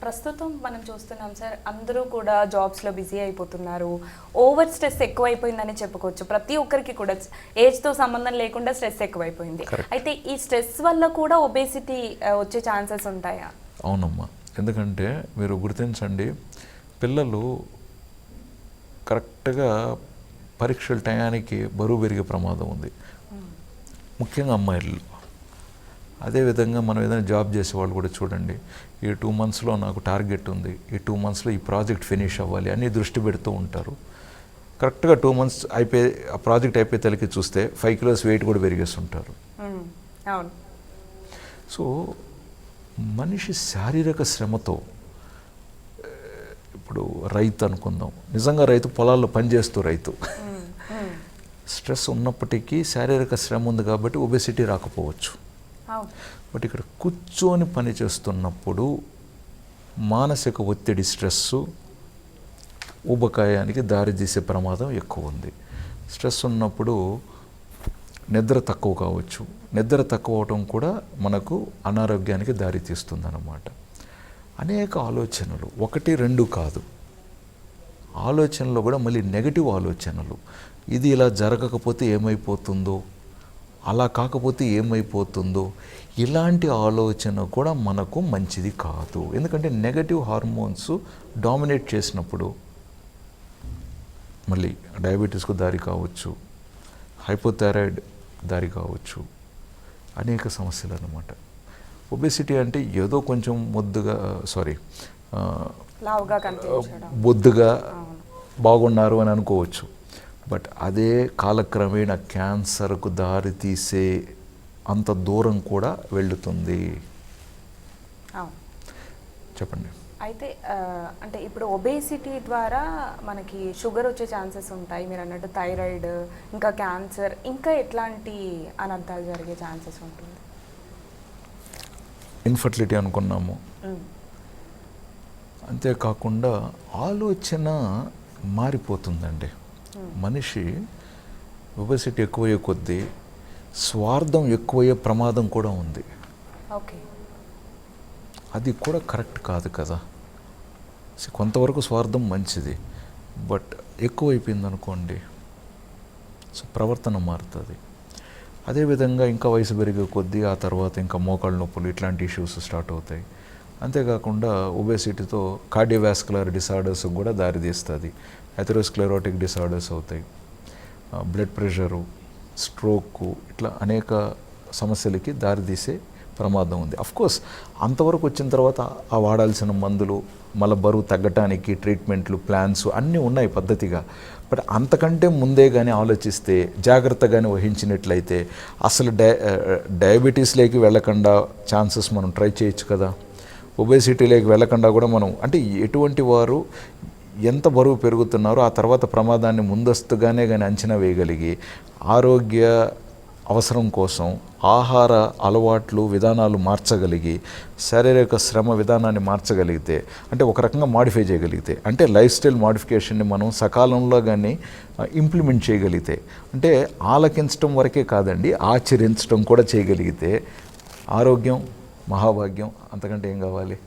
ప్రస్తుతం మనం చూస్తున్నాం సార్, అందరూ కూడా జాబ్స్లో బిజీ అయిపోతున్నారు. ఓవర్ స్ట్రెస్ ఎక్కువైపోయిందని చెప్పుకోవచ్చు. ప్రతి ఒక్కరికి కూడా ఏజ్తో సంబంధం లేకుండా స్ట్రెస్ ఎక్కువైపోయింది. అయితే ఈ స్ట్రెస్ వల్ల కూడా ఒబేసిటీ వచ్చే ఛాన్సెస్ ఉంటాయా? అవునమ్మా, ఎందుకంటే మీరు గుర్తించండి, పిల్లలు కరెక్ట్గా పరీక్షల టయానికి బరువు పెరిగే ప్రమాదం ఉంది, ముఖ్యంగా అమ్మాయిలు. అదేవిధంగా మనం ఏదైనా జాబ్ చేసేవాళ్ళు కూడా చూడండి, ఈ 2 monthsలో నాకు టార్గెట్ ఉంది, ఈ 2 monthsలో ఈ ప్రాజెక్ట్ ఫినిష్ అవ్వాలి అని దృష్టి పెడుతూ ఉంటారు. కరెక్ట్గా 2 months అయిపోయి ఆ ప్రాజెక్ట్ అయిపోయి తలకి చూస్తే 5 kilos వెయిట్ కూడా పెరిగేస్తుంటారు. అవును. సో మనిషి శారీరక శ్రమతో, ఇప్పుడు రైతు అనుకుందాం, నిజంగా రైతు పొలాల్లో పనిచేస్తూ రైతు స్ట్రెస్ ఉన్నప్పటికీ శారీరక శ్రమ ఉంది కాబట్టి ఒబెసిటీ రాకపోవచ్చు. బట్ ఇక్కడ కూర్చొని పని చేస్తున్నప్పుడు మానసిక ఒత్తిడి, స్ట్రెస్సు ఊబకాయానికి దారితీసే ప్రమాదం ఎక్కువ ఉంది. స్ట్రెస్ ఉన్నప్పుడు నిద్ర తక్కువ కావచ్చు. నిద్ర తక్కువ అవటం కూడా మనకు అనారోగ్యానికి దారితీస్తుంది అన్నమాట. అనేక ఆలోచనలు, 1, 2 కాదు, ఆలోచనలో కూడా మళ్ళీ నెగటివ్ ఆలోచనలు. ఇది ఇలా జరగకపోతే ఏమైపోతుందో, అలా కాకపోతే ఏమైపోతుందో, ఇలాంటి ఆలోచన కూడా మనకు మంచిది కాదు. ఎందుకంటే నెగటివ్ హార్మోన్స్ డామినేట్ చేసినప్పుడు మళ్ళీ డయాబెటీస్కు దారి కావచ్చు, హైపోథైరాయిడ్ దారి కావచ్చు, అనేక సమస్యలు అన్నమాట. ఒబెసిటీ అంటే ఏదో కొంచెం బొద్దుగా బాగున్నారు అని అనుకోవచ్చు. బట్ అదే కాలక్రమేణా క్యాన్సర్కు దారి తీసే అంత దూరం కూడా వెళుతుంది. చెప్పండి. అయితే అంటే ఇప్పుడు ఒబేసిటీ ద్వారా మనకి షుగర్ వచ్చే ఛాన్సెస్ ఉంటాయి, మీరు అన్నట్టు థైరాయిడ్, ఇంకా క్యాన్సర్, ఇంకా ఎట్లాంటి అనర్థాలు జరిగే ఛాన్సెస్ ఉంటుంది? ఇన్ఫర్టిలిటీ అనుకున్నాము. అంతేకాకుండా ఆలోచన మారిపోతుందండి. మనిషి ఒబెసిటీ ఎక్కువయ్యే కొద్దీ స్వార్థం ఎక్కువయ్యే ప్రమాదం కూడా ఉంది. ఓకే, అది కూడా కరెక్ట్ కాదు కదా. కొంతవరకు స్వార్థం మంచిది, బట్ ఎక్కువైపోయింది అనుకోండి, సో ప్రవర్తన మారుతుంది. అదేవిధంగా ఇంకా వయసు పెరిగే కొద్దీ ఆ తర్వాత ఇంకా మోకాళ్ళ నొప్పులు, ఇట్లాంటి ఇష్యూస్ స్టార్ట్ అవుతాయి. అంతేకాకుండా ఒబేసిటీతో కార్డియోవాస్కులర్ డిసార్డర్స్ కూడా దారితీస్తుంది. అథెరోస్క్లెరోటిక్ డిసార్డర్స్ అవుతాయి, బ్లడ్ ప్రెషరు, స్ట్రోకు, ఇట్లా అనేక సమస్యలకి దారితీసే ప్రమాదం ఉంది. అఫ్కోర్స్ అంతవరకు వచ్చిన తర్వాత ఆ వాడాల్సిన మందులు, మళ్ళీ బరువు తగ్గటానికి ట్రీట్మెంట్లు, ప్లాన్స్ అన్నీ ఉన్నాయి పద్ధతిగా. బట్ అంతకంటే ముందే కానీ ఆలోచిస్తే, జాగ్రత్తగానే వహించినట్లయితే అసలు డయాబెటీస్లోకి వెళ్ళకుండా ఛాన్సెస్ మనం ట్రై చేయొచ్చు కదా. ఒబేసిటీలోకి వెళ్ళకుండా కూడా మనం, అంటే ఎటువంటి వారు ఎంత బరువు పెరుగుతున్నారో ఆ తర్వాత ప్రమాదాన్ని ముందస్తుగానే కానీ అంచనా వేయగలిగి ఆరోగ్య అవసరం కోసం ఆహార అలవాట్లు, విధానాలు మార్చగలిగి, శారీరక శ్రమ విధానాన్ని మార్చగలిగితే, అంటే ఒక రకంగా మాడిఫై చేయగలిగితే, అంటే లైఫ్ స్టైల్ మాడిఫికేషన్ని మనం సకాలంలో కానీ ఇంప్లిమెంట్ చేయగలిగితే, అంటే ఆలకించడం వరకే కాదండి, ఆచరించడం కూడా చేయగలిగితే ఆరోగ్యం మహాభాగ్యం. అంతకంటే ఏం కావాలి?